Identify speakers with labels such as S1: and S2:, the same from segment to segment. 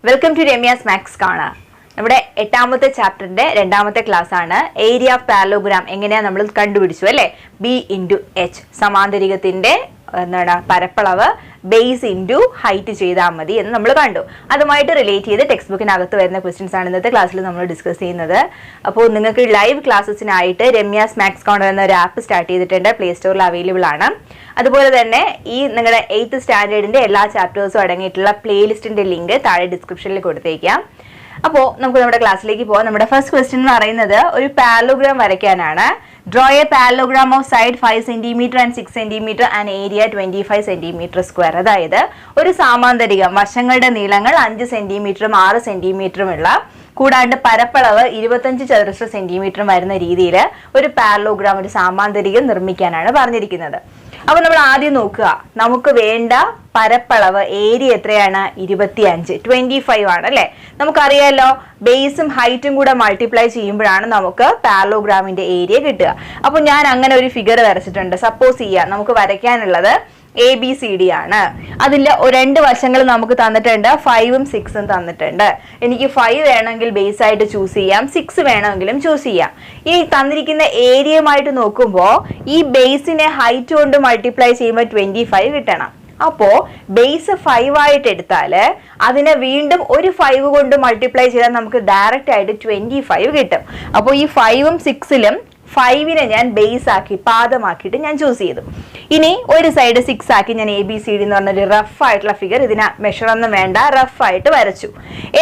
S1: Welcome to Ramya's maths കാണാം. നമ്മുടെ 8ാമത്തെ ചാപ്റ്ററിന്റെ 2ാമത്തെ class ആണ്. ഏരിയ ഓഫ് പാരലോഗ്രാം എങ്ങനെയാ നമ്മൾ കണ്ടുപിടിച്ചു അല്ലേ? B × H സമാന്തരികത്തിന്റെ പരപ്പളവ് ബേസ് ഇൻറ്റു ഹൈറ്റ് ചെയ്താൽ മതി എന്ന് നമ്മൾ കണ്ടു. അതുമായിട്ട് റിലേറ്റ് ചെയ്ത് ടെക്സ്റ്റ് ബുക്കിനകത്ത് വരുന്ന ക്വസ്റ്റ്യൻസ് ആണ് ഇന്നത്തെ ക്ലാസ്സിൽ നമ്മൾ ഡിസ്കസ് ചെയ്യുന്നത്. അപ്പോൾ നിങ്ങൾക്ക് ലൈവ് ക്ലാസ്സസിനായിട്ട് രമ്യാസ് മാത്സ് കോർണർ എന്ന ഒരു ആപ്പ് സ്റ്റാർട്ട് ചെയ്തിട്ടുണ്ട്. പ്ലേ സ്റ്റോറിൽ അവൈലബിൾ ആണ്. അതുപോലെ തന്നെ ഈ നിങ്ങളുടെ 8th സ്റ്റാൻഡേർഡിന്റെ എല്ലാ ചാപ്റ്റേഴ്സും അടങ്ങിയിട്ടുള്ള പ്ലേലിസ്റ്റിന്റെ ലിങ്ക് താഴെ ഡിസ്ക്രിപ്ഷനിൽ കൊടുത്തേക്കാം. അപ്പോൾ നമുക്ക് നമ്മുടെ ക്ലാസ്സിലേക്ക് പോകാം. നമ്മുടെ ഫസ്റ്റ് ക്വസ്റ്റ്യൻ എന്ന് പറയുന്നത് ഒരു പാരലോഗ്രാം വരയ്ക്കാനാണ്. Draw a parallelogram of side 5 cm and 6 cm and area 25 cm². അതായത് ഒരു സാമാന്തരികം വശങ്ങളുടെ നീളങ്ങൾ 5 cm 6 cm ഉള്ള കൂടാണ്ട് പരപ്പളവ് 25 ചതുരശ്ര സെന്റിമീറ്റർ വരുന്ന രീതിയിൽ ഒരു പാരലോഗ്രാം ഒരു സാമാന്തരികം നിർമ്മിക്കാനാണ് പറഞ്ഞിരിക്കുന്നത്. അപ്പൊ നമ്മൾ ആദ്യം നോക്കുക, നമുക്ക് വേണ്ട പരപ്പളവ് ഏരിയ എത്രയാണ്? 25 ആണ് അല്ലെ? നമുക്കറിയാലോ ബേസും ഹൈറ്റും കൂടെ മൾട്ടിപ്ലൈ ചെയ്യുമ്പോഴാണ് നമുക്ക് പാരലോഗ്രാമിന്റെ ഏരിയ കിട്ടുക. അപ്പൊ ഞാൻ അങ്ങനെ ഒരു ഫിഗർ വരച്ചിട്ടുണ്ട്. സപ്പോസ് ചെയ്യാം നമുക്ക് വരയ്ക്കാനുള്ളത് ABCD ആണ്. അതിന്റെ 2 വശങ്ങൾ നമുക്ക് തന്നിട്ടുണ്ട്. 5ഉം 6ഉം തന്നിട്ടുണ്ട്. എനിക്ക് 5 വേണമെങ്കിൽ ബേസ് ആയിട്ട് ചൂസ് ചെയ്യാം, 6 വേണമെങ്കിലും ചൂസ് ചെയ്യാം. ഈ തന്നിരിക്കുന്ന ഏരിയയുമായിട്ട് നോക്കുമ്പോൾ ഈ ബേസിനെ ഹൈറ്റ് കൊണ്ട് മൾട്ടിപ്ലൈ ചെയ്യുമ്പോൾ 25 കിട്ടണം. അപ്പോ ബേസ് 5 ആയിട്ട് എടുത്താല് അതിനെ വീണ്ടും ഒരു 5 കൊണ്ട് മൾട്ടിപ്ലൈ ചെയ്താൽ നമുക്ക് ഡയറക്റ്റ് ആയിട്ട് 25 കിട്ടും. അപ്പോൾ ഈ 5ഉം 6ലും 5നെ ഞാൻ ബേസ് ആക്കി പാദമാക്കിയിട്ട് ഞാൻ ചൂസ് ചെയ്തു. ഇനി ഒരു സൈഡ് 6 ആക്കി ഞാൻ ABCD എന്ന് പറഞ്ഞൊരു റഫ് ആയിട്ടുള്ള ഫിഗർ, ഇതിന് മെഷർ ഒന്നും വേണ്ട, റഫ് ആയിട്ട് വരച്ചു.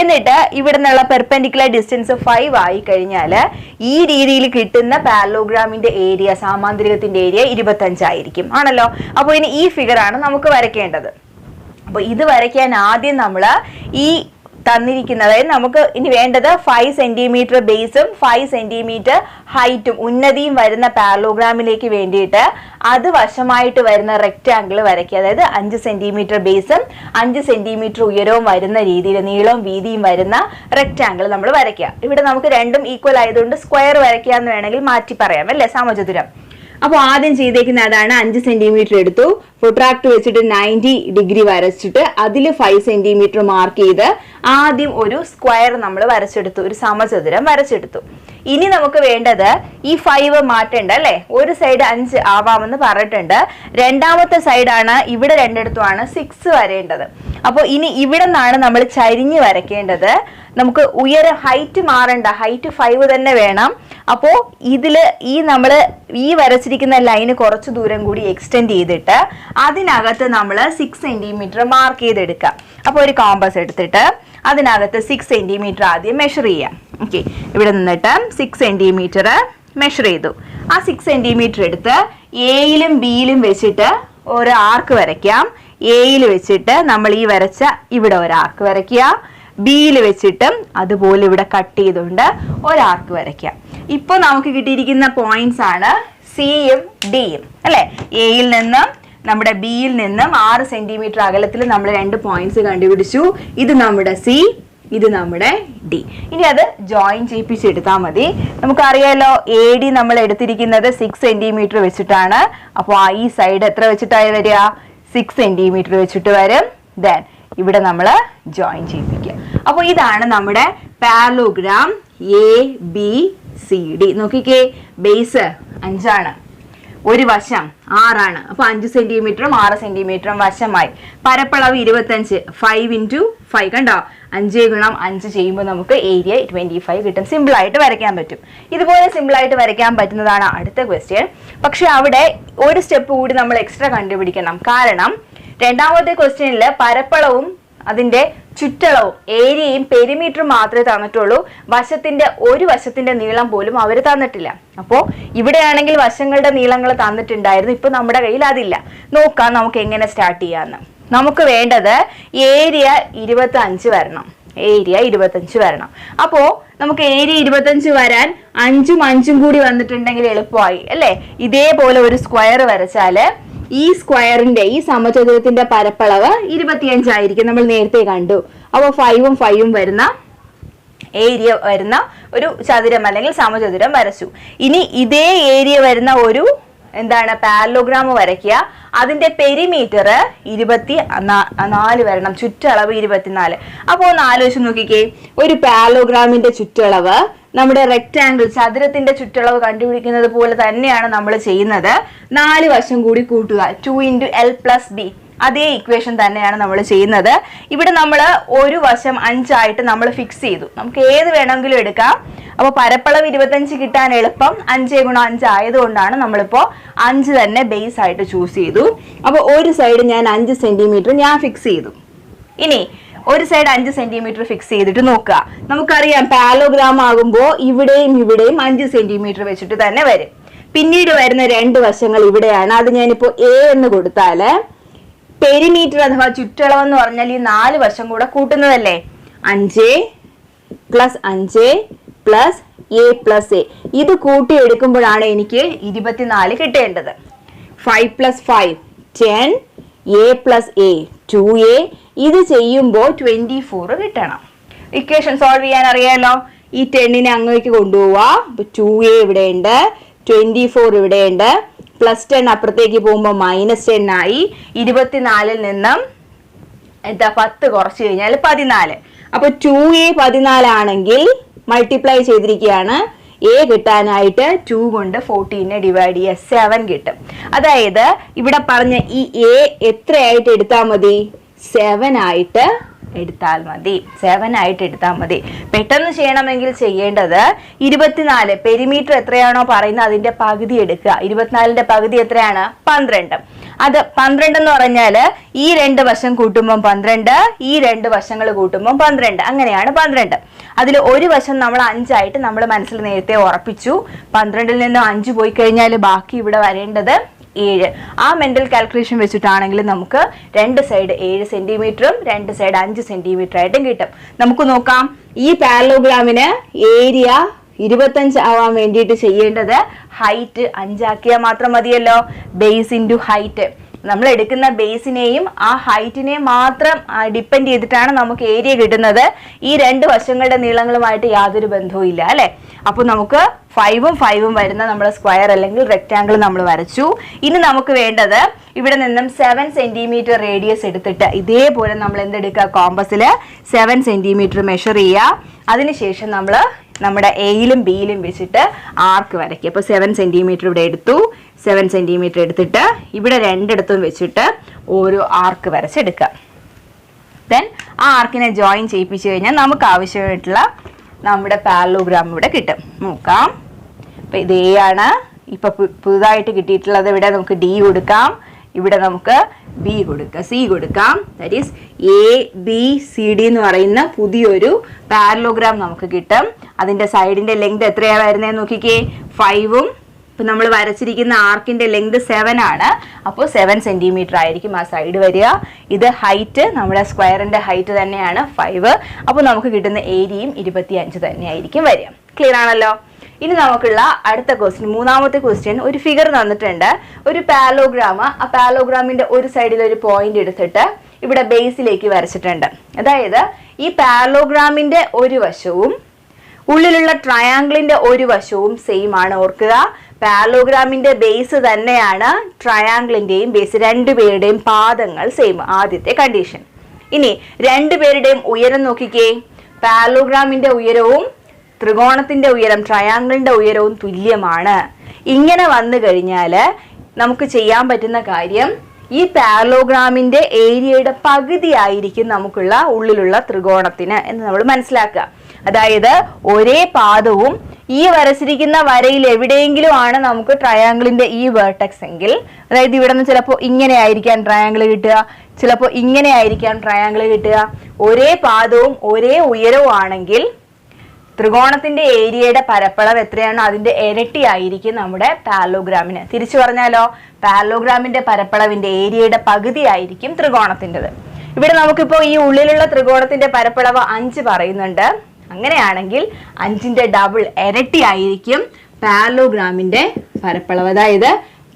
S1: എന്നിട്ട് ഇവിടെ നിന്നുള്ള പെർപെൻഡിക്കുലർ ഡിസ്റ്റൻസ് 5 ആയി കഴിഞ്ഞാൽ ഈ രീതിയിൽ കിട്ടുന്ന പാരലോഗ്രാമിന്റെ ഏരിയ, സാമാന്തരികത്തിന്റെ ഏരിയ 25 ആയിരിക്കും ആണല്ലോ. അപ്പോൾ ഇനി ഈ ഫിഗർ ആണ് നമുക്ക് വരയ്ക്കേണ്ടത്. അപ്പോൾ ഇത് വരയ്ക്കാൻ ആദ്യം നമ്മൾ ഈ തന്നിരിക്കുന്നത്, നമുക്ക് ഇനി വേണ്ടത് 5 cm ബേസും 5 cm ഹൈറ്റും ഉന്നതിയും വരുന്ന പാരലോഗ്രാമിലേക്ക് വേണ്ടിയിട്ട് അത് വശമായിട്ട് വരുന്ന റെക്റ്റാങ്കിൾ വരയ്ക്കുക. അതായത് 5 cm ബേസും 5 cm ഉയരവും വരുന്ന രീതിയിൽ നീളവും വീതിയും വരുന്ന റെക്റ്റാങ്കിൾ നമ്മൾ വരയ്ക്കുക. ഇവിടെ നമുക്ക് രണ്ടും ഈക്വൽ ആയതുകൊണ്ട് സ്ക്വയർ വരയ്ക്കുക എന്ന് വേണമെങ്കിൽ മാറ്റി പറയാം അല്ലെ, സമചതുരം. അപ്പോൾ ആദ്യം ചെയ്തേക്കുന്ന അതാണ്. 5 cm എടുത്തു, പ്രൊട്രാക്ടർ വെച്ചിട്ട് 90 ഡിഗ്രി വരച്ചിട്ട് അതിൽ 5 cm മാർക്ക് ചെയ്ത് ആദ്യം ഒരു സ്ക്വയർ നമ്മൾ വരച്ചെടുത്തു, ഒരു സമചതുരം വരച്ചെടുത്തു. ഇനി നമുക്ക് വേണ്ടത് ഈ 5 മാറ്റേണ്ട അല്ലെ, ഒരു സൈഡ് 5 ആവാമെന്ന് പറഞ്ഞിട്ടുണ്ട്. രണ്ടാമത്തെ സൈഡാണ് ഇവിടെ രണ്ടിടത്തുമാണ് 6 വരേണ്ടത്. അപ്പോൾ ഇനി ഇവിടെ നിന്നാണ് നമ്മൾ ചരിഞ്ഞ് വരയ്ക്കേണ്ടത്. നമുക്ക് ഉയരം ഹൈറ്റ് മാറണ്ട, ഹൈറ്റ് 5 തന്നെ വേണം. അപ്പോൾ ഇതിൽ നമ്മൾ ഈ വരച്ചിരിക്കുന്ന ലൈന് കുറച്ച് ദൂരം കൂടി എക്സ്റ്റെൻഡ് ചെയ്തിട്ട് അതിനകത്ത് നമ്മൾ 6 cm മാർക്ക് ചെയ്തെടുക്കാം. അപ്പോൾ ഒരു കോമ്പസ് എടുത്തിട്ട് അതിനകത്ത് 6 cm ആദ്യം മെഷർ ചെയ്യാം. ഓക്കെ, ഇവിടെ നിന്നിട്ട് 6 cm മെഷർ ചെയ്തു. ആ 6 cm എടുത്ത് എയിലും ബിയിലും വെച്ചിട്ട് ഒരു ആർക്ക് വരയ്ക്കാം. എയിൽ വെച്ചിട്ട് നമ്മൾ ഈ വരച്ച ഇവിടെ ഒരു ആർക്ക് വരയ്ക്കുക, ബിയിൽ വെച്ചിട്ടും അതുപോലെ ഇവിടെ കട്ട് ചെയ്തുകൊണ്ട് ഒരാർക്ക് വരയ്ക്കാം. ഇപ്പോൾ നമുക്ക് കിട്ടിയിരിക്കുന്ന പോയിന്റ്സ് ആണ് സിയും ഡിയും അല്ലെ. എയിൽ നിന്നും നമ്മുടെ ബിയിൽ നിന്നും 6 cm അകലത്തിൽ നമ്മൾ 2 പോയിന്റ്സ് കണ്ടുപിടിച്ചു. ഇത് നമ്മുടെ സി, ഇത് നമ്മുടെ ഡി. ഇനി അത് ജോയിൻ ചെയ്യിപ്പിച്ചെടുത്താൽ മതി. നമുക്കറിയാലോ AD നമ്മൾ എടുത്തിരിക്കുന്നത് 6 cm വെച്ചിട്ടാണ്. അപ്പോൾ ഈ സൈഡ് എത്ര വെച്ചിട്ടായി വരിക? 6 cm വെച്ചിട്ട് വരും. ദെൻ ഇവിടെ നമ്മൾ ജോയിൻ ചെയ്യിപ്പിക്കുക. അപ്പോൾ ഇതാണ് നമ്മുടെ പാരലോഗ്രാം ABCD. നോക്കിക്കേ, ബേസ് 5 ആണ്, ഒരു വശം 6 ആണ്. അപ്പോൾ 5 cm 6 cm വശമായി. പരപ്പളവ് 25, 5 × 5 കണ്ടോ, 5 × 5 ചെയ്യുമ്പോൾ നമുക്ക് ഏരിയ 25 കിട്ടും. സിമ്പിൾ ആയിട്ട് വരയ്ക്കാൻ പറ്റും. ഇതുപോലെ സിമ്പിൾ ആയിട്ട് വരയ്ക്കാൻ പറ്റുന്നതാണ് അടുത്ത ക്വസ്റ്റ്യൻ. പക്ഷെ അവിടെ ഒരു സ്റ്റെപ്പ് കൂടി നമ്മൾ എക്സ്ട്രാ കണ്ടുപിടിക്കണം. കാരണം രണ്ടാമത്തെ ക്വസ്റ്റ്യനിൽ പരപ്പളവും അതിന്റെ ചുറ്റളവും ഏരിയയും പെരിമീറ്ററും മാത്രമേ തന്നിട്ടുള്ളൂ. ഒരു വശത്തിന്റെ നീളം പോലും അവർ തന്നിട്ടില്ല. അപ്പോൾ ഇവിടെയാണെങ്കിൽ വശങ്ങളുടെ നീളങ്ങൾ തന്നിട്ടുണ്ടായിരുന്നു. ഇപ്പൊ നമ്മുടെ കയ്യിൽ അതില്ല. നോക്കാം നമുക്ക് എങ്ങനെ സ്റ്റാർട്ട് ചെയ്യാന്ന്. നമുക്ക് വേണ്ടത് ഏരിയ 25 വരണം. ഏരിയ 25 വരണം. അപ്പോ നമുക്ക് ഏരിയ 25 വരാൻ 5ഉം 5ഉം കൂടി വന്നിട്ടുണ്ടെങ്കിൽ എളുപ്പമായി അല്ലെ. ഇതേപോലെ ഒരു സ്ക്വയർ വരച്ചാല് ഈ സ്ക്വയറിന്റെ, ഈ സമചതുരത്തിന്റെ പരപ്പളവ് 25 ആയിരിക്കും. നമ്മൾ നേരത്തെ കണ്ടു. അപ്പോൾ 5ഉം 5ഉം വരുന്ന ഏരിയ വരുന്ന ഒരു ചതുരം അല്ലെങ്കിൽ സമചതുരം വരച്ചു. ഇനി ഇതേ ഏരിയ വരുന്ന ഒരു എന്താണ് പാരലോഗ്രാം വരയ്ക്കുക. അതിന്റെ പെരിമീറ്റർ 24 വരണം, ചുറ്റളവ് 24. അപ്പോൾ ഒന്ന് ആലോചിച്ച് നോക്കിക്കേ, ഒരു പാരലോഗ്രാമിന്റെ ചുറ്റളവ് നമ്മുടെ റെക്ടാംഗിൾ ചതുരത്തിന്റെ ചുറ്റളവ് കണ്ടുപിടിക്കുന്നത് പോലെ തന്നെയാണ് നമ്മൾ ചെയ്യുന്നത്. 4 വശം കൂടി കൂട്ടുക, 2 × L + B. അതേ ഇക്വേഷൻ തന്നെയാണ് നമ്മൾ ചെയ്യുന്നത്. ഇവിടെ നമ്മൾ ഒരു വശം 5 ആയിട്ട് നമ്മൾ ഫിക്സ് ചെയ്തു. നമുക്ക് ഏത് വേണമെങ്കിലും എടുക്കാം. അപ്പോൾ പരപ്പളവ് 25 കിട്ടാൻ എളുപ്പം 5 × 5 ആയതുകൊണ്ടാണ് നമ്മളിപ്പോൾ 5 തന്നെ ബേസ് ആയിട്ട് ചൂസ് ചെയ്തു. അപ്പോൾ ഒരു സൈഡ് ഞാൻ 5 സെന്റിമീറ്റർ ഞാൻ ഫിക്സ് ചെയ്തു. ഇനി ഒരു സൈഡ് 5 സെന്റിമീറ്റർ ഫിക്സ് ചെയ്തിട്ട് നോക്കുക. നമുക്കറിയാം പാരലോഗ്രാം ആകുമ്പോൾ ഇവിടെയും 5 സെന്റിമീറ്റർ വെച്ചിട്ട് തന്നെ വരും. പിന്നീട് വരുന്ന 2 വശങ്ങൾ ഇവിടെയാണ്. അത് ഞാനിപ്പോൾ A എന്ന് കൊടുത്താൽ പെരിമീറ്റർ അഥവാ ചുറ്റളവ് എന്ന് പറഞ്ഞാൽ ഈ 4 വശം കൂടെ കൂട്ടുന്നതല്ലേ. 5 + 5 + A + A. ഇത് കൂട്ടിയെടുക്കുമ്പോഴാണ് എനിക്ക് 24 കിട്ടേണ്ടത്. 5 + 5 10, A + A 2A. ഇത് ചെയ്യുമ്പോൾ 24 കിട്ടണം. ഇക്വേഷൻ സോൾവ് ചെയ്യാൻ അറിയാലോ. ഈ 10നെ അങ്ങേക്ക് കൊണ്ടുപോവാ. 2A ഇവിടെയുണ്ട്, 24 ഇവിടെയുണ്ട്, +10 അപ്പുറത്തേക്ക് പോകുമ്പോൾ -10 ആയി. 24ൽ നിന്നും 10 കുറച്ച് കഴിഞ്ഞാൽ 14. അപ്പൊ 2A 14 ആണെങ്കിൽ മൾട്ടിപ്ലൈ ചെയ്തിരിക്കുകയാണ്. A കിട്ടാനായിട്ട് 2 കൊണ്ട് 14നെ ഡിവൈഡ് ചെയ്യുക, 7 കിട്ടും. അതായത് ഇവിടെ പറഞ്ഞ ഈ A എത്രയായിട്ട് എടുത്താൽ മതി? 7 ആയിട്ട് എടുത്താൽ മതി. 7 ആയിട്ട് എടുത്താൽ മതി. പെട്ടെന്ന് ചെയ്യണമെങ്കിൽ ചെയ്യേണ്ടത് 24 പെരിമീറ്റർ എത്രയാണോ പറയുന്നത് അതിന്റെ പകുതി എടുക്കുക. 24ന്റെ പകുതി എത്രയാണ്? 12. അത് 12 എന്ന് പറഞ്ഞാൽ ഈ 2 വശം കൂട്ടുമ്പോൾ 12, ഈ 2 വശങ്ങൾ കൂട്ടുമ്പോൾ 12, അങ്ങനെയാണ് 12. അതിൽ ഒരു വശം നമ്മൾ 5 ആയിട്ട് നമ്മൾ മനസ്സിൽ നേരത്തെ ഉറപ്പിച്ചു. 12ൽ നിന്ന് 5 പോയി കഴിഞ്ഞാൽ ബാക്കി ഇവിടെ വരേണ്ടത് 7. ആ മെന്റൽ കാൽക്കുലേഷൻ വെച്ചിട്ടാണെങ്കിൽ നമുക്ക് 2 സൈഡ് 7 സെന്റിമീറ്ററും 2 സൈഡ് 5 സെന്റിമീറ്റർ ആയിട്ടും കിട്ടും. നമുക്ക് നോക്കാം. ഈ പാരലോഗ്രാമിന് ഏരിയ 25 ആവാൻ വേണ്ടിയിട്ട് ചെയ്യേണ്ടത് ഹൈറ്റ് 5 ആക്കിയാൽ മാത്രം മതിയല്ലോ. Base into height. നമ്മൾ എടുക്കുന്ന ബേസിനെയും ആ ഹൈറ്റിനെയും മാത്രം ഡിപ്പെൻഡ് ചെയ്തിട്ടാണ് നമുക്ക് ഏരിയ കിട്ടുന്നത്. ഈ 2 വശങ്ങളുടെ നീളങ്ങളുമായിട്ട് യാതൊരു ബന്ധവും ഇല്ല അല്ലെ. അപ്പോൾ നമുക്ക് 5ഉം 5ഉം വരുന്ന നമ്മൾ സ്ക്വയർ അല്ലെങ്കിൽ റെക്റ്റാങ്കിൾ നമ്മൾ വരച്ചു. ഇനി നമുക്ക് വേണ്ടത് ഇവിടെ നിന്നും 7 സെന്റിമീറ്റർ റേഡിയസ് എടുത്തിട്ട് ഇതേപോലെ നമ്മൾ എന്തെടുക്കുക? കോമ്പസിൽ 7 സെന്റിമീറ്റർ മെഷർ ചെയ്യുക. അതിനുശേഷം നമ്മൾ നമ്മുടെ എയിലും ബിയിലും വെച്ചിട്ട് ആർക്ക് വരയ്ക്കുക. അപ്പോൾ 7 സെന്റിമീറ്റർ ഇവിടെ എടുത്തു. 7 സെന്റിമീറ്റർ എടുത്തിട്ട് ഇവിടെ 2 വെച്ചിട്ട് ഓരോ ആർക്ക് വരച്ചെടുക്കുക. ദെൻ ആ ആർക്കിനെ ജോയിൻ ചെയ്യിപ്പിച്ചു കഴിഞ്ഞാൽ നമുക്ക് ആവശ്യമായിട്ടുള്ള നമ്മുടെ പാരലോഗ്രാം ഇവിടെ കിട്ടും. നോക്കാം. അപ്പം ഇത് A ആണ്. ഇപ്പം പുതുതായിട്ട് കിട്ടിയിട്ടുള്ളത് ഇവിടെ നമുക്ക് D കൊടുക്കാം, ഇവിടെ നമുക്ക് B കൊടുക്കാം, C കൊടുക്കാം. ദാറ്റ് ഈസ് ABCD എന്ന് പറയുന്ന പുതിയൊരു പാരലോഗ്രാം നമുക്ക് കിട്ടും. അതിൻ്റെ സൈഡിൻ്റെ ലെങ്ത് എത്രയാണ് വരുന്നത് നോക്കിക്കേ. 5ഉം ഇപ്പം നമ്മൾ വരച്ചിരിക്കുന്ന ആർക്കിൻ്റെ ലെങ്ത് 7 ആണ്. അപ്പോൾ 7 സെന്റിമീറ്റർ ആയിരിക്കും ആ സൈഡ് വരിക. ഇത് ഹൈറ്റ്, നമ്മുടെ സ്ക്വയറിൻ്റെ ഹൈറ്റ് തന്നെയാണ് 5. അപ്പോൾ നമുക്ക് കിട്ടുന്ന ഏരിയയും 25 തന്നെയായിരിക്കും വരിക. ക്ലിയർ ആണല്ലോ. ഇനി നമുക്കുള്ള അടുത്ത ക്വസ്റ്റ്യൻ, മൂന്നാമത്തെ ക്വസ്റ്റ്യൻ, ഒരു ഫിഗർ തന്നിട്ടുണ്ട്. ഒരു പാരലോഗ്രാം, ആ പാരലോഗ്രാമിന്റെ ഒരു സൈഡിൽ ഒരു പോയിന്റ് എടുത്തിട്ട് ഇവിടെ ബേസിലേക്ക് വരച്ചിട്ടുണ്ട്. അതായത് ഈ പാരലോഗ്രാമിന്റെ ഒരു വശവും ഉള്ളിലുള്ള ട്രയാങ്കിളിന്റെ ഒരു വശവും സെയിം ആണ്. ഓർക്കുക, പാരലോഗ്രാമിന്റെ ബേസ് തന്നെയാണ് ട്രയാങ്കിളിന്റെയും ബേസ്. രണ്ടുപേരുടെയും പാദങ്ങൾ സെയിം, ആദ്യത്തെ കണ്ടീഷൻ. ഇനി രണ്ടുപേരുടെയും ഉയരം നോക്കിക്കേ. പാരലോഗ്രാമിന്റെ ഉയരവും ത്രികോണത്തിന്റെ ഉയരം, ട്രയാങ്കിളിന്റെ ഉയരവും തുല്യമാണ്. ഇങ്ങനെ വന്നു കഴിഞ്ഞാൽ നമുക്ക് ചെയ്യാൻ പറ്റുന്ന കാര്യം, ഈ പാരലോഗ്രാമിന്റെ ഏരിയയുടെ പകുതി ആയിരിക്കും നമുക്കുള്ള ഉള്ളിലുള്ള ത്രികോണത്തിന് എന്ന് നമ്മൾ മനസ്സിലാക്കുക. അതായത് ഒരേ പാദവും ഈ വരച്ചിരിക്കുന്ന വരയിൽ എവിടെയെങ്കിലും ആണ് നമുക്ക് ട്രയാങ്കിളിന്റെ ഈ വേർട്ടെക്സ് എങ്കിൽ, അതായത് ഇവിടെ നിന്ന് ചിലപ്പോൾ ഇങ്ങനെ ആയിരിക്കാം ട്രയാങ്കിൾ കിട്ടുക, ചിലപ്പോൾ ഇങ്ങനെ ആയിരിക്കാം ട്രയാങ്കിൾ കിട്ടുക. ഒരേ പാദവും ഒരേ ഉയരവും ആണെങ്കിൽ ത്രികോണത്തിന്റെ ഏരിയയുടെ പരപ്പളവ് എത്രയാണോ അതിന്റെ ഇരട്ടി ആയിരിക്കും നമ്മുടെ പാരലോഗ്രാമിന്. തിരിച്ചു പറഞ്ഞാലോ, പാരലോഗ്രാമിന്റെ പരപ്പളവിന്റെ ഏരിയയുടെ പകുതി ആയിരിക്കും ത്രികോണത്തിൻ്റെത്. ഇവിടെ നമുക്കിപ്പോൾ ഈ ഉള്ളിലുള്ള ത്രികോണത്തിന്റെ പരപ്പളവ് 5 പറയുന്നുണ്ട്. അങ്ങനെയാണെങ്കിൽ 5ന്റെ ഡബിൾ ഇരട്ടി ആയിരിക്കും പാരലോഗ്രാമിന്റെ പരപ്പളവ്. അതായത്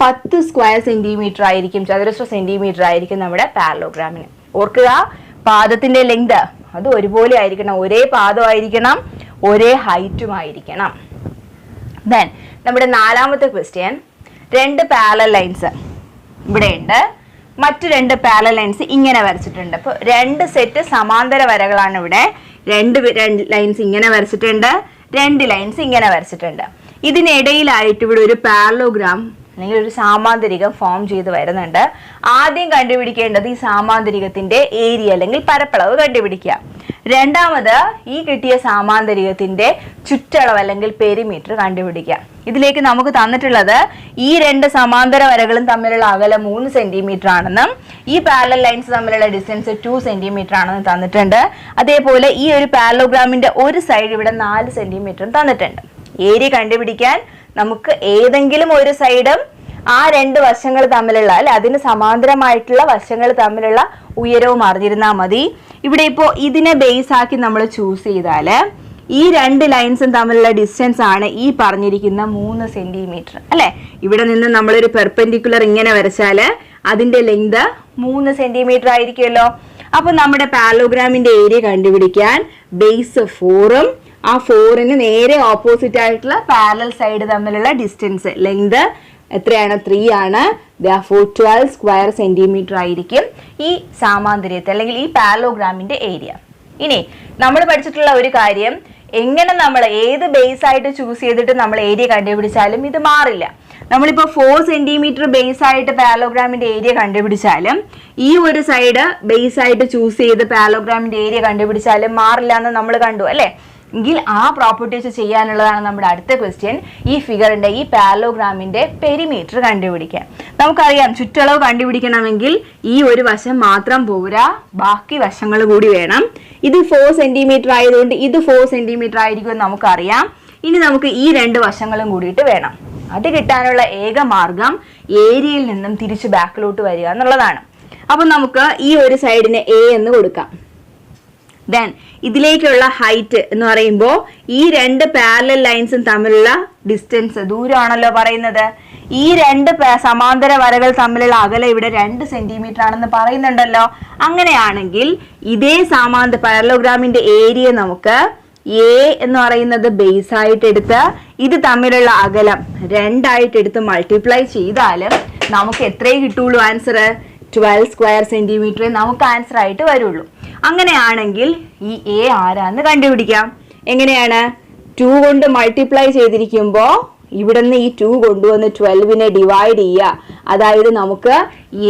S1: 10 സ്ക്വയർ സെന്റിമീറ്റർ ആയിരിക്കും, ചതുരശ്ര സെന്റിമീറ്റർ ആയിരിക്കും നമ്മുടെ പാരലോഗ്രാമിന്. ഓർക്കുക, പാദത്തിന്റെ ലെങ്ത് അത് ഒരുപോലെ ആയിരിക്കണം, ഒരേ പാദമായിരിക്കണം, ഒരേ ഹൈറ്റും ആയിരിക്കണം. ദെൻ നമ്മുടെ നാലാമത്തെ ക്വസ്റ്റ്യൻ, രണ്ട് പാരലൽ ലൈൻസ് ഇവിടെയുണ്ട്, മറ്റു രണ്ട് പാരലൽ ലൈൻസ് ഇങ്ങനെ വരച്ചിട്ടുണ്ട്. അപ്പോൾ രണ്ട് സെറ്റ് സമാന്തര വരകളാണ് ഇവിടെ. രണ്ട് ലൈൻസ് ഇങ്ങനെ വരച്ചിട്ടുണ്ട്, രണ്ട് ലൈൻസ് ഇങ്ങനെ വരച്ചിട്ടുണ്ട്. ഇതിനിടയിലായിട്ട് ഇവിടെ ഒരു പാരലോഗ്രാം അല്ലെങ്കിൽ ഒരു സാമാന്തരികം ഫോം ചെയ്ത് വരുന്നുണ്ട്. ആദ്യം കണ്ടുപിടിക്കേണ്ടത് ഈ സാമാന്തരികത്തിന്റെ ഏരിയ അല്ലെങ്കിൽ പരപ്പളവ് കണ്ടുപിടിക്കുക. രണ്ടാമത് ഈ കിട്ടിയ സാമാന്തരികത്തിന്റെ ചുറ്റളവ് അല്ലെങ്കിൽ പെരിമീറ്റർ കണ്ടുപിടിക്കുക. ഇതിലേക്ക് നമുക്ക് തന്നിട്ടുള്ളത് ഈ രണ്ട് സമാന്തര വരകളും തമ്മിലുള്ള അകലം 3 സെന്റിമീറ്റർ ആണെന്നും ഈ പാരലൽ ലൈൻസ് തമ്മിലുള്ള ഡിസ്റ്റൻസ് 2 സെന്റിമീറ്റർ ആണെന്ന് തന്നിട്ടുണ്ട്. അതേപോലെ ഈ ഒരു പാരലോഗ്രാമിന്റെ ഒരു സൈഡ് ഇവിടെ 4 സെന്റിമീറ്ററും തന്നിട്ടുണ്ട്. ഏരിയ കണ്ടുപിടിക്കാൻ നമുക്ക് ഏതെങ്കിലും ഒരു സൈഡും ആ രണ്ട് വശങ്ങൾ തമ്മിലുള്ള അല്ലെ അതിന് സമാന്തരമായിട്ടുള്ള വശങ്ങൾ തമ്മിലുള്ള ഉയരവും അറിഞ്ഞിരുന്നാൽ മതി. ഇവിടെ ഇപ്പോൾ ഇതിനെ ബേസ് ആക്കി നമ്മൾ ചൂസ് ചെയ്താൽ ഈ രണ്ട് ലൈൻസും തമ്മിലുള്ള ഡിസ്റ്റൻസ് ആണ് ഈ പറഞ്ഞിരിക്കുന്ന 3 സെന്റിമീറ്റർ അല്ലെ. ഇവിടെ നിന്ന് നമ്മളൊരു പെർപെൻഡിക്കുലർ ഇങ്ങനെ വരച്ചാൽ അതിന്റെ ലെങ്ത് 3 സെന്റിമീറ്റർ ആയിരിക്കുമല്ലോ. അപ്പൊ നമ്മുടെ പാരലോഗ്രാമിന്റെ ഏരിയ കണ്ടുപിടിക്കാൻ ബേസ് 4ഉം ആ 4ന് നേരെ ഓപ്പോസിറ്റ് ആയിട്ടുള്ള പാരലൽ സൈഡ് തമ്മിലുള്ള ഡിസ്റ്റൻസ് ലെങ്ത് എത്രയാണ്? 3 ആണ്. 12 സ്ക്വയർ സെന്റിമീറ്റർ ആയിരിക്കും ഈ സാമാന്തര്യത്തെ അല്ലെങ്കിൽ ഈ പാരലോഗ്രാമിന്റെ ഏരിയ. ഇനി നമ്മൾ പഠിച്ചിട്ടുള്ള ഒരു കാര്യം, എങ്ങനെ നമ്മൾ ഏത് ബേസ് ആയിട്ട് ചൂസ് ചെയ്തിട്ട് നമ്മൾ ഏരിയ കണ്ടുപിടിച്ചാലും ഇത് മാറില്ല. നമ്മളിപ്പോൾ 4 സെന്റിമീറ്റർ ബേസ് ആയിട്ട് പാരലോഗ്രാമിന്റെ ഏരിയ കണ്ടുപിടിച്ചാലും ഈ ഒരു സൈഡ് ബേസ് ആയിട്ട് ചൂസ് ചെയ്ത് പാരലോഗ്രാമിന്റെ ഏരിയ കണ്ടുപിടിച്ചാലും മാറില്ല എന്ന് നമ്മൾ കണ്ടു അല്ലേ. എങ്കിൽ ആ പ്രോപ്പർട്ടീസ് ചെയ്യാനുള്ളതാണ് നമ്മുടെ അടുത്ത ക്വസ്റ്റ്യൻ. ഈ ഫിഗറിന്റെ ഈ പാരലോഗ്രാമിന്റെ പെരിമീറ്റർ കണ്ടുപിടിക്കാൻ. നമുക്കറിയാം ചുറ്റളവ് കണ്ടുപിടിക്കണമെങ്കിൽ ഈ ഒരു വശം മാത്രം പോരാ, ബാക്കി വശങ്ങൾ കൂടി വേണം. ഇത് 4 സെന്റിമീറ്റർ ആയതുകൊണ്ട് ഇത് 4 സെന്റിമീറ്റർ ആയിരിക്കും എന്ന് നമുക്കറിയാം. ഇനി നമുക്ക് ഈ രണ്ട് വശങ്ങളും കൂടിയിട്ട് വേണം. അത് കിട്ടാനുള്ള ഏക മാർഗം ഏരിയയിൽ നിന്നും തിരിച്ച് ബാക്കിലോട്ട് വരിക എന്നുള്ളതാണ്. അപ്പൊ നമുക്ക് ഈ ഒരു സൈഡിന് എ എന്ന് കൊടുക്കാം. ദെൻ ഇതിലേക്കുള്ള ഹൈറ്റ് എന്ന് പറയുമ്പോൾ ഈ രണ്ട് പാരലൽ ലൈൻസും തമ്മിലുള്ള ഡിസ്റ്റൻസ് ദൂരമാണല്ലോ പറയുന്നത്. ഈ രണ്ട് സമാന്തര വരകൾ തമ്മിലുള്ള അകലം ഇവിടെ 2 സെന്റിമീറ്റർ ആണെന്ന് പറയുന്നുണ്ടല്ലോ. അങ്ങനെയാണെങ്കിൽ ഇതേ പാരലോഗ്രാമിന്റെ ഏരിയ നമുക്ക് എ എന്ന് പറയുന്നത് ബേസ് ആയിട്ട് എടുത്ത് ഇത് തമ്മിലുള്ള അകലം 2 ആയിട്ട് എടുത്ത് മൾട്ടിപ്ലൈ ചെയ്താലും നമുക്ക് എത്രയേ കിട്ടുള്ളൂ? ആൻസർ 12 സ്ക്വയർ സെന്റിമീറ്റർ നമുക്ക് ആൻസർ ആയിട്ട് വരുള്ളൂ. അങ്ങനെയാണെങ്കിൽ ഈ എ ആരാന്ന് കണ്ടുപിടിക്കാം. എങ്ങനെയാണ്? 2 കൊണ്ട് മൾട്ടിപ്ലൈ ചെയ്തിരിക്കുമ്പോൾ ഇവിടുന്ന് ഈ 2 കൊണ്ടുവന്ന് 12നെ ഡിവൈഡ് ചെയ്യുക. അതായത് നമുക്ക്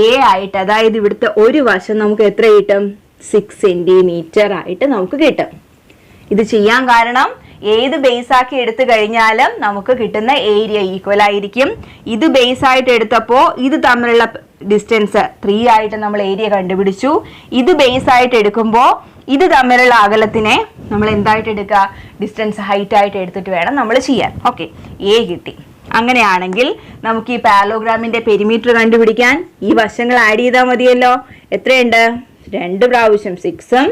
S1: എ ആയിട്ട്, അതായത് ഇവിടുത്തെ ഒരു വശം നമുക്ക് എത്ര കിട്ടും? 6 സെന്റിമീറ്റർ ആയിട്ട് നമുക്ക് കിട്ടും. ഇത് ചെയ്യാൻ കാരണം ഏത് ബേസ് ആക്കി എടുത്തു കഴിഞ്ഞാലും നമുക്ക് കിട്ടുന്ന ഏരിയ ഈക്വൽ ആയിരിക്കും. ഇത് ബേസ് ആയിട്ട് എടുത്തപ്പോൾ ഇത് തമ്മിലുള്ള ഡിസ്റ്റൻസ് 3 ആയിട്ട് നമ്മൾ ഏരിയ കണ്ടുപിടിച്ചു. ഇത് ബേസ് ആയിട്ട് എടുക്കുമ്പോൾ ഇത് തമ്മിലുള്ള അകലത്തിനെ നമ്മൾ എന്തായിട്ട് എടുക്കുക? ഡിസ്റ്റൻസ് ഹൈറ്റ് ആയിട്ട് എടുത്തിട്ട് വേണം നമ്മൾ ചെയ്യാൻ. ഓക്കെ, എ കിട്ടി. അങ്ങനെയാണെങ്കിൽ നമുക്ക് ഈ പാരലോഗ്രാമിന്റെ പെരിമീറ്റർ കണ്ടുപിടിക്കാൻ ഈ വശങ്ങൾ ആഡ് ചെയ്താൽ മതിയല്ലോ. എത്രയുണ്ട്? 2 പ്രാവശ്യം 6ഉം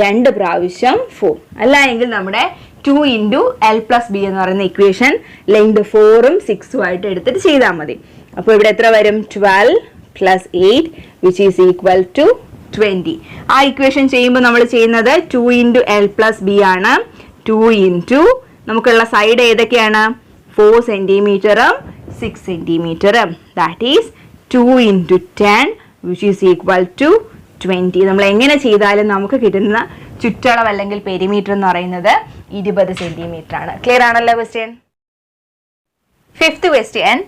S1: 2 പ്രാവശ്യം 4. അല്ല എങ്കിൽ നമ്മുടെ 2 × L+B എന്ന് പറയുന്ന ഇക്വേഷൻ ലെങ്ത് 4ഉം 6ഉം ആയിട്ട് എടുത്തിട്ട് ചെയ്താൽ മതി. അപ്പോൾ ഇവിടെ എത്ര വരും? 12 + 8 which is equal to 20. ആ ഇക്വേഷൻ ചെയ്യുമ്പോൾ നമ്മൾ ചെയ്യുന്നത് 2 × L+B ആണ്. 2 നമുക്കുള്ള സൈഡ് ഏതൊക്കെയാണ്? 4 സെന്റിമീറ്ററും 6 സെന്റിമീറ്ററും. That is 2 × 10 which is equal to 20. നമ്മൾ എങ്ങനെ ചെയ്താലും നമുക്ക് കിട്ടുന്ന ചുറ്റളവ് അല്ലെങ്കിൽ പെരിമീറ്റർ എന്ന് പറയുന്നത് 20 സെന്റിമീറ്റർ ആണ്. ക്ലിയർ ആണല്ലോ question? 5th question,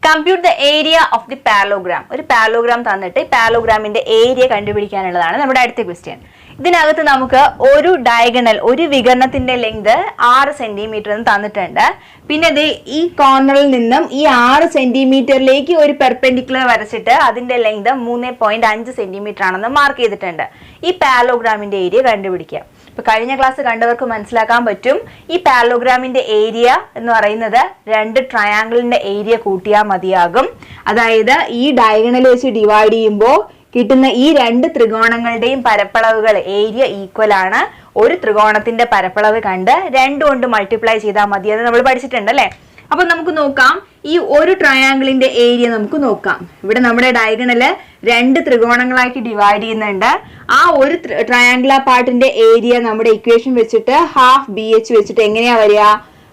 S1: compute the area of the parallelogram. ഒരു പാരലോഗ്രാം തന്നിട്ട് പാരലോഗ്രാമിന്റെ ഏരിയ കണ്ടുപിടിക്കാനുള്ളതാണ് നമ്മുടെ അടുത്ത ക്വസ്റ്റ്യൻ. ഇതിനകത്ത് നമുക്ക് ഒരു ഡയഗണൽ, ഒരു വികരണത്തിന്റെ ലെങ്ത് 6 സെന്റിമീറ്റർ എന്ന് തന്നിട്ടുണ്ട്. പിന്നെ ഇത് ഈ കോർണറിൽ നിന്നും ഈ 6 സെന്റിമീറ്ററിലേക്ക് ഒരു പെർപെൻഡിക്കുലർ വരച്ചിട്ട് അതിന്റെ ലെങ്ത് 3.5 സെന്റിമീറ്റർ ആണെന്ന് മാർക്ക് ചെയ്തിട്ടുണ്ട്. ഈ പാരലോഗ്രാമിന്റെ ഏരിയ കണ്ടുപിടിക്കുക. ഇപ്പൊ കഴിഞ്ഞ ക്ലാസ് കണ്ടവർക്ക് മനസ്സിലാക്കാൻ പറ്റും, ഈ പാരലോഗ്രാമിന്റെ ഏരിയ എന്ന് പറയുന്നത് 2 ട്രയാങ്കിളിന്റെ ഏരിയ കൂട്ടിയാൽ മതിയാകും. അതായത് ഈ ഡയഗണൽ വെച്ച് ഡിവൈഡ് ചെയ്യുമ്പോൾ കിട്ടുന്ന ഈ 2 ത്രികോണങ്ങളുടെയും പരപ്പളവുകൾ ഏരിയ ഈക്വൽ ആണ്. ഒരു ത്രികോണത്തിന്റെ പരപ്പളവ് കണ്ട് 2 കൊണ്ട് മൾട്ടിപ്ലൈ ചെയ്താൽ മതി എന്ന് നമ്മൾ പഠിച്ചിട്ടുണ്ട് അല്ലെ. അപ്പൊ നമുക്ക് നോക്കാം, ഈ ഒരു ട്രയാങ്കിളിന്റെ ഏരിയ നമുക്ക് നോക്കാം. ഇവിടെ നമ്മുടെ ഡയഗണല് 2 ത്രികോണങ്ങളാക്കി ഡിവൈഡ് ചെയ്യുന്നുണ്ട്. ആ ഒരു ട്രയാങ്കുലർ പാർട്ടിന്റെ ഏരിയ നമ്മുടെ ഇക്വേഷൻ വെച്ചിട്ട് ½ BH വെച്ചിട്ട് എങ്ങനെയാ വരിക?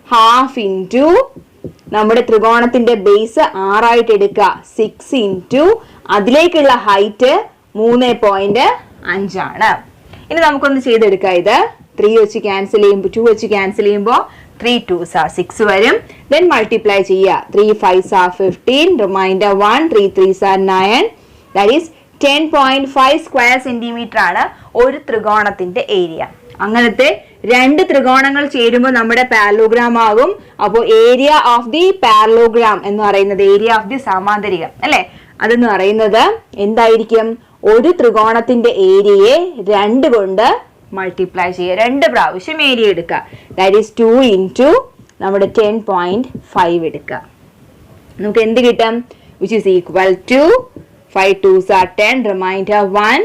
S1: ½ × നമ്മുടെ ത്രികോണത്തിന്റെ ബേസ് 6 ആയിട്ട് എടുക്കുക. 6 ഇൻറ്റു അതിലേക്കുള്ള ഹൈറ്റ് 3.5 ആണ്. ഇനി നമുക്കൊന്ന് ചെയ്തെടുക്കാം. ഇത് 3 വെച്ച് ക്യാൻസൽ ചെയ്യുമ്പോൾ 2 വെച്ച് ക്യാൻസൽ ചെയ്യുമ്പോൾ 3 2s are 6 വരും. ദെൻ മൾട്ടിപ്ലൈ ചെയ്യുക. 3 5s are 15, remainder 1, 3 3s are 9. That is 10.5 square centimetre ആണ് ഒരു ത്രികോണത്തിന്റെ ഏരിയ. അങ്ങനത്തെ 2 ത്രികോണങ്ങൾ ചേരുമ്പോൾ നമ്മുടെ പാരലോഗ്രാം ആകും. അപ്പോൾ ഏരിയ ഓഫ് ദി പാരലോഗ്രാം എന്ന് പറയുന്നത്, ഏരിയ ഓഫ് ദി സമാന്തരികം അല്ലെ, അതെന്ന് പറയുന്നത് എന്തായിരിക്കും? ഒരു ത്രികോണത്തിന്റെ ഏരിയയെ 2 കൊണ്ട് മൾട്ടിപ്ലൈ ചെയ്യുക. 2 പ്രാവശ്യം ഏരിയ എടുക്കുക. ദാറ്റ് ഈസ് 2 ഇൻറ്റു നമ്മുടെ 10.5 എടുക്കുക. നമുക്ക് എന്ത് കിട്ടും? Which is equal to 5 2s are 10, remainder 1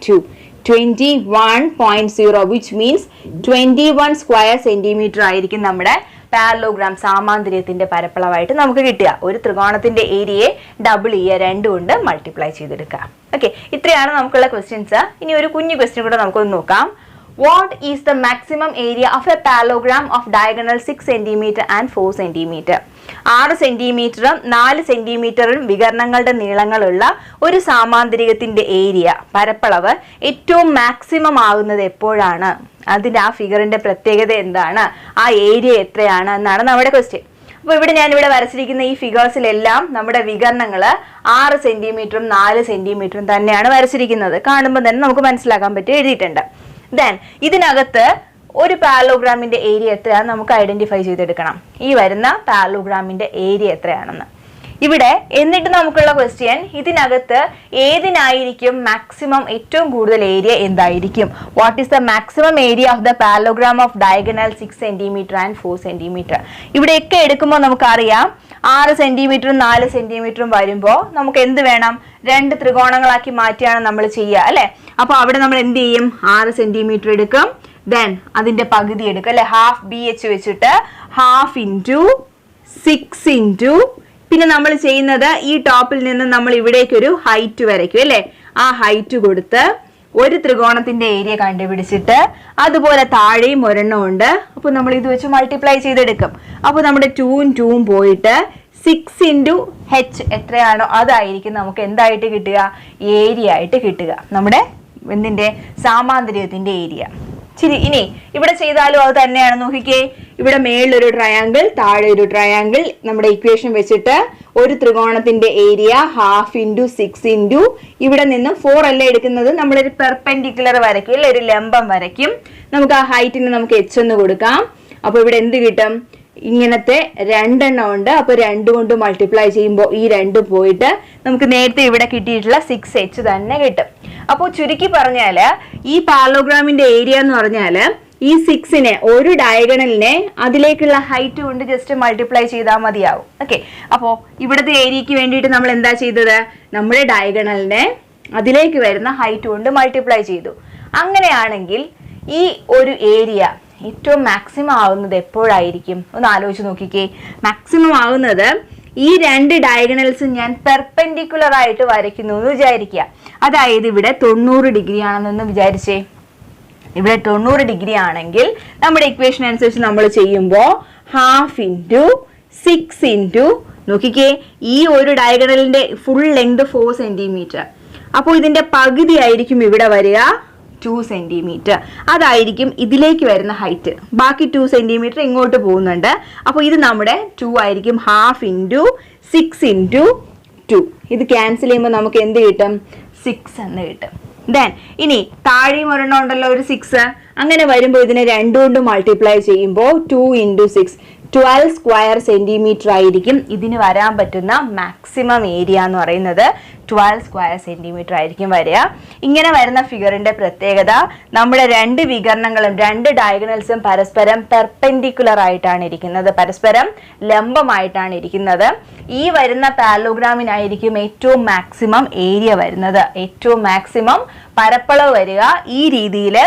S1: 2, 21.0, which means 21 square centimetre ആയിരിക്കും നമ്മുടെ പാരലോഗ്രാം സാമാന്തര്യത്തിന്റെ പരപ്പളവായിട്ട് നമുക്ക് കിട്ടുക. ഒരു ത്രികോണത്തിന്റെ ഏരിയയെ ഡബിൾ ചെയ്യുക, 2 കൊണ്ട് മൾട്ടിപ്ലൈ ചെയ്തെടുക്കുക. ഓക്കെ, ഇത്രയാണ് നമുക്കുള്ള ക്വസ്റ്റ്യൻസ്. ഇനി ഒരു കുഞ്ഞു ക്വസ്റ്റ്യൻ കൂടെ നമുക്കൊന്ന് നോക്കാം. What is the maximum area of a parallelogram of diagonal 6 cm and 4 cm? 6 സെന്റിമീറ്ററും 4 സെന്റിമീറ്ററും വികരണങ്ങളുടെ നീളങ്ങളുള്ള ഒരു സാമാന്തരികത്തിന്റെ ഏരിയ, പരപ്പളവ് ഏറ്റവും മാക്സിമം ആകുന്നത് എപ്പോഴാണ്? അതിന്റെ ആ ഫിഗറിന്റെ പ്രത്യേകത എന്താണ്? ആ ഏരിയ എത്രയാണ് എന്നാണ് നമ്മുടെ ക്വസ്റ്റ്യൻ. അപ്പോൾ ഇവിടെ ഞാനിവിടെ വരച്ചിരിക്കുന്ന ഈ ഫിഗേഴ്സിലെല്ലാം നമ്മുടെ വികരണങ്ങൾ 6 സെന്റിമീറ്ററും 4 സെന്റിമീറ്ററും തന്നെയാണ് വരച്ചിരിക്കുന്നത്. കാണുമ്പോൾ തന്നെ നമുക്ക് മനസ്സിലാക്കാൻ പറ്റി എഴുതിയിട്ടുണ്ട്. ദെൻ ഇതിനകത്ത് ഒരു പാരലോഗ്രാമിന്റെ ഏരിയ എത്രയാണെന്ന് നമുക്ക് ഐഡന്റിഫൈ ചെയ്തെടുക്കണം. ഈ വരുന്ന പാരലോഗ്രാമിന്റെ ഏരിയ എത്രയാണെന്ന് ഇവിടെ. എന്നിട്ട് നമുക്കുള്ള ക്വസ്റ്റ്യൻ, ഇതിനകത്ത് ഏതിനായിരിക്കും മാക്സിമം ഏറ്റവും കൂടുതൽ ഏരിയ എന്തായിരിക്കും? What is the maximum area of the parallelogram of diagonal 6 centimetre and 4 centimetre? ഇവിടെയൊക്കെ എടുക്കുമ്പോൾ നമുക്കറിയാം 6 സെന്റിമീറ്ററും 4 സെന്റിമീറ്ററും വരുമ്പോൾ നമുക്ക് എന്ത് വേണം? 2 ത്രികോണങ്ങളാക്കി മാറ്റിയാണ് നമ്മൾ ചെയ്യുക അല്ലെ. അപ്പൊ അവിടെ നമ്മൾ എന്ത് ചെയ്യും? 6 സെന്റിമീറ്റർ എടുക്കും. ദെൻ അതിന്റെ പകുതി എടുക്കും അല്ലെ, ഹാഫ് BH വെച്ചിട്ട് ഹാഫ് ഇൻറ്റു 6 ഇൻറ്റു, പിന്നെ നമ്മൾ ചെയ്യുന്നത് ഈ ടോപ്പിൽ നിന്ന് നമ്മൾ ഇവിടേക്കൊരു ഹൈറ്റ് വരയ്ക്കും അല്ലെ. ആ ഹൈറ്റ് കൊടുത്ത് ഒരു ത്രികോണത്തിന്റെ ഏരിയ കണ്ടുപിടിച്ചിട്ട് അതുപോലെ താഴെയും ഒരെണ്ണം ഉണ്ട്. അപ്പൊ നമ്മൾ ഇത് വെച്ച് മൾട്ടിപ്ലൈ ചെയ്തെടുക്കും. അപ്പൊ നമ്മുടെ 2ഉം 2ഉം പോയിട്ട് 6 ഇൻറ്റു H എത്രയാണോ അതായിരിക്കും നമുക്ക് എന്തായിട്ട് കിട്ടുക? ഏരിയ ആയിട്ട് കിട്ടുക, നമ്മുടെ എന്തിന്റെ സാമാന്തരികത്തിന്റെ ഏരിയ. ശരി, ഇനി ഇവിടെ ചെയ്താലും അത് തന്നെയാണ്. നോക്കിക്കേ, ഇവിടെ മേളിലൊരു ട്രയാങ്കിൾ, താഴെ ഒരു ട്രയാങ്കിൾ. നമ്മുടെ ഇക്വേഷൻ വെച്ചിട്ട് ഒരു ത്രികോണത്തിന്റെ ഏരിയ ഹാഫ് ഇൻറ്റു 6 ഇൻറ്റു ഇവിടെ നിന്ന് 4 അല്ല എടുക്കുന്നത്, നമ്മളൊരു പെർപെൻഡിക്കുലർ വരയ്ക്കും അല്ലെ, ഒരു ലംബം വരയ്ക്കും. നമുക്ക് ആ ഹൈറ്റിന് നമുക്ക് H എന്ന് കൊടുക്കാം. അപ്പൊ ഇവിടെ എന്ത് കിട്ടും? ഇങ്ങനത്തെ 2 എണ്ണം ഉണ്ട്. അപ്പൊ 2 കൊണ്ട് മൾട്ടിപ്ലൈ ചെയ്യുമ്പോൾ ഈ 2 പോയിട്ട് നമുക്ക് നേരത്തെ ഇവിടെ കിട്ടിയിട്ടുള്ള 6H തന്നെ കിട്ടും. അപ്പോൾ ചുരുക്കി പറഞ്ഞാല് ഈ പാരലോഗ്രാമിന്റെ ഏരിയ എന്ന് പറഞ്ഞാല് ഈ 6നെ, ഒരു ഡയഗണലിനെ അതിലേക്കുള്ള ഹൈറ്റ് കൊണ്ട് ജസ്റ്റ് മൾട്ടിപ്ലൈ ചെയ്താൽ മതിയാവും. ഓക്കെ, അപ്പോൾ ഇവിടുത്തെ ഏരിയക്ക് വേണ്ടിയിട്ട് നമ്മൾ എന്താ ചെയ്തത്? നമ്മുടെ ഡയഗണലിനെ അതിലേക്ക് വരുന്ന ഹൈറ്റ് കൊണ്ട് മൾട്ടിപ്ലൈ ചെയ്തു. അങ്ങനെയാണെങ്കിൽ ഈ ഒരു ഏരിയ ഏറ്റവും മാക്സിമം ആവുന്നത് എപ്പോഴായിരിക്കും? ഒന്ന് ആലോചിച്ച് നോക്കിക്കേ. മാക്സിമം ആവുന്നത് ഈ 2 ഡയഗണൽസും ഞാൻ പെർപെൻഡിക്കുലർ ആയിട്ട് വരയ്ക്കുന്നു എന്ന് വിചാരിക്കുക. അതായത് ഇവിടെ 90 ഡിഗ്രി ആണെന്നൊന്ന് വിചാരിച്ചേ. ഇവിടെ 90 ഡിഗ്രി ആണെങ്കിൽ നമ്മുടെ ഇക്വേഷൻ അനുസരിച്ച് നമ്മൾ ചെയ്യുമ്പോൾ ഹാഫ് ഇൻറ്റു 6 ഇൻറ്റു, നോക്കിക്കേ, ഈ ഒരു ഡയഗണലിന്റെ ഫുൾ ലെങ്ത് 4 സെന്റിമീറ്റർ. അപ്പോൾ ഇതിന്റെ പകുതി ആയിരിക്കും ഇവിടെ വരിക 2 സെന്റിമീറ്റർ. അതായിരിക്കും ഇതിലേക്ക് വരുന്ന ഹൈറ്റ്. ബാക്കി 2 സെന്റിമീറ്റർ ഇങ്ങോട്ട് പോകുന്നുണ്ട്. അപ്പോൾ ഇത് നമ്മുടെ 2 ആയിരിക്കും. Half into 6 into 2. ഇത് ക്യാൻസൽ ചെയ്യുമ്പോൾ നമുക്ക് എന്ത് കിട്ടും? 6 എന്ന് കിട്ടും. ദെൻ ഇനി താഴെയും ഒരെണ്ണം ഉണ്ടല്ലോ, ഒരു 6. അങ്ങനെ വരുമ്പോൾ ഇതിനെ 2 കൊണ്ട് മൾട്ടിപ്ലൈ ചെയ്യുമ്പോൾ 2 ഇൻറ്റു 6 12 സ്ക്വയർ സെന്റിമീറ്റർ ആയിരിക്കും ഇതിന് വരാൻ പറ്റുന്ന മാക്സിമം ഏരിയ എന്ന് പറയുന്നത്. 12 സ്ക്വയർ സെന്റിമീറ്റർ ആയിരിക്കും വരിക. ഇങ്ങനെ വരുന്ന ഫിഗറിന്റെ പ്രത്യേകത, നമ്മുടെ 2 വികരണങ്ങളും 2 ഡയഗണൽസും പരസ്പരം പെർപെൻഡിക്കുലർ ആയിട്ടാണ് ഇരിക്കുന്നത്, പരസ്പരം ലംബമായിട്ടാണ് ഇരിക്കുന്നത്. ഈ വരുന്ന പാരലോഗ്രാമിനായിരിക്കും ഏറ്റവും മാക്സിമം ഏരിയ വരുന്നത്, ഏറ്റവും മാക്സിമം പരപ്പളവ് വരിക. ഈ രീതിയിൽ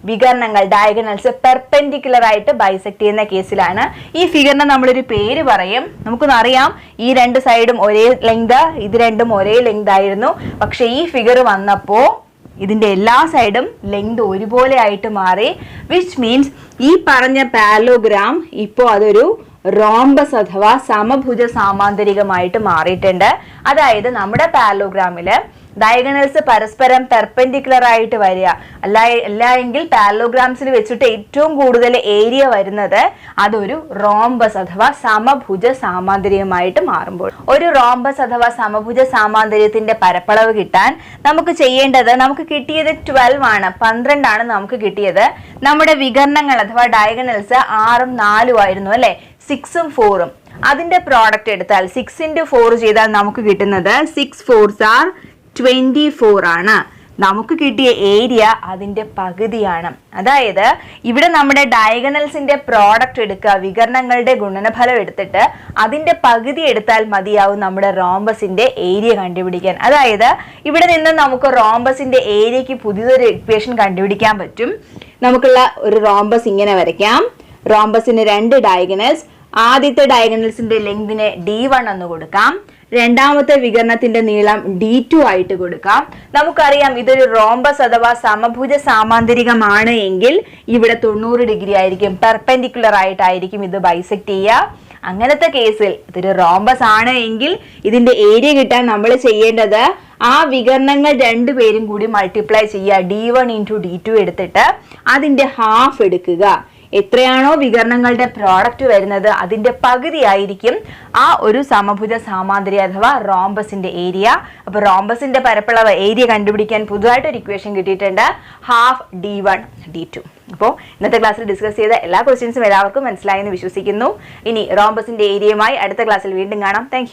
S1: വികരണങ്ങൾ, ഡയഗണൽസ് പെർപെൻഡിക്കുലർ ആയിട്ട് ബൈസെക്ട് ചെയ്യുന്ന കേസിലാണ്. ഈ ഫിഗറിന് നമ്മളൊരു പേര് പറയും. നമുക്കൊന്നറിയാം, ഈ 2 സൈഡും ഒരേ ലെങ്ത്, ഇത് രണ്ടും ഒരേ ലെങ്ത് ആയിരുന്നു. പക്ഷെ ഈ ഫിഗർ വന്നപ്പോ ഇതിന്റെ എല്ലാ സൈഡും ലെങ്ത് ഒരുപോലെ ആയിട്ട് മാറി. വിച്ച് മീൻസ് ഈ പറഞ്ഞ പാരലോഗ്രാം ഇപ്പോൾ അതൊരു റോംബസ് അഥവാ സമഭുജ സാമാന്തരികമായിട്ട് മാറിയിട്ടുണ്ട്. അതായത് നമ്മുടെ പാരലോഗ്രാമില് ഡയഗണൽസ് പരസ്പരം പെർപെൻഡിക്കുലർ ആയിട്ട് വരിക, അല്ലായെങ്കിൽ പാരലോഗ്രാംസിൽ വെച്ചിട്ട് ഏറ്റവും കൂടുതൽ ഏരിയ വരുന്നത് അതൊരു റോംബസ് അഥവാ സമഭുജ സാമാന്തരികമായിട്ട് മാറുമ്പോൾ. ഒരു റോംബസ് അഥവാ സമഭുജ സാമാന്തര്യത്തിന്റെ പരപ്പളവ് കിട്ടാൻ നമുക്ക് ചെയ്യേണ്ടത്, നമുക്ക് കിട്ടിയത് 12 ആണ്, 12 ആണ് നമുക്ക് കിട്ടിയത്. നമ്മുടെ വികരണങ്ങൾ അഥവാ ഡയഗണൽസ് 6ഉം 4ഉം ആയിരുന്നു അല്ലെ, 6ഉം 4ഉം. അതിന്റെ പ്രോഡക്റ്റ് എടുത്താൽ 6 × 4 ചെയ്താൽ നമുക്ക് കിട്ടുന്നത് 6 4s are 24 ആണ്. നമുക്ക് കിട്ടിയ ഏരിയ അതിന്റെ പകുതിയാണ്. അതായത് ഇവിടെ നമ്മുടെ ഡയഗണൽസിന്റെ പ്രോഡക്റ്റ് എടുക്കുക, വികരണങ്ങളുടെ ഗുണനഫലം എടുത്തിട്ട് അതിന്റെ പകുതി എടുത്താൽ മതിയാവും നമ്മുടെ റോംബസിന്റെ ഏരിയ കണ്ടുപിടിക്കാൻ. അതായത് ഇവിടെ നിന്ന് നമുക്ക് റോംബസിന്റെ ഏരിയക്ക് പുതിയൊരു ഇക്വേഷൻ കണ്ടുപിടിക്കാൻ പറ്റും. നമുക്കുള്ള ഒരു റോംബസ് ഇങ്ങനെ വരയ്ക്കാം. റോംബസിന് 2 ഡയഗണൽസ്. ആദ്യത്തെ ഡയഗണൽസിന്റെ ലെങ്തിനെ D1 എന്ന് കൊടുക്കാം. രണ്ടാമത്തെ വികരണത്തിന്റെ നീളം D2 ആയിട്ട് കൊടുക്കാം. നമുക്കറിയാം ഇതൊരു റോംബസ് അഥവാ സമഭുജ സാമാന്തരികമാണ് എങ്കിൽ ഇവിടെ 90 ഡിഗ്രി ആയിരിക്കും, പെർപെൻഡിക്കുലർ ആയിട്ടായിരിക്കും ഇത് ബൈസെക്ട് ചെയ്യുക. അങ്ങനത്തെ കേസിൽ ഇതൊരു റോംബസ് ആണ് എങ്കിൽ ഇതിന്റെ ഏരിയ കിട്ടാൻ നമ്മൾ ചെയ്യേണ്ടത് ആ വികരണങ്ങൾ രണ്ടുപേരും കൂടി മൾട്ടിപ്ലൈ ചെയ്യുക. D1 × D2 എടുത്തിട്ട് അതിന്റെ ഹാഫ് എടുക്കുക. എത്രയാണോ വികരണങ്ങളുടെ പ്രോഡക്റ്റ് വരുന്നത് അതിന്റെ പകുതി ആയിരിക്കും ആ ഒരു സമഭുജ സാമാന്തരി അഥവാ റോംബസിന്റെ ഏരിയ. അപ്പൊ റോംബസിന്റെ പരപ്പളവ് ഏരിയ കണ്ടുപിടിക്കാൻ പുതുതായിട്ടൊരു ഇക്വേഷൻ കിട്ടിയിട്ടുണ്ട്, ½ D1 D2. അപ്പോൾ ഇന്നത്തെ ക്ലാസ്സിൽ ഡിസ്കസ് ചെയ്ത എല്ലാ ക്വസ്റ്റ്യൻസും എല്ലാവർക്കും മനസ്സിലായെന്ന് വിശ്വസിക്കുന്നു. ഇനി റോംബസിന്റെ ഏരിയയുമായി അടുത്ത ക്ലാസ്സിൽ വീണ്ടും കാണാം. താങ്ക്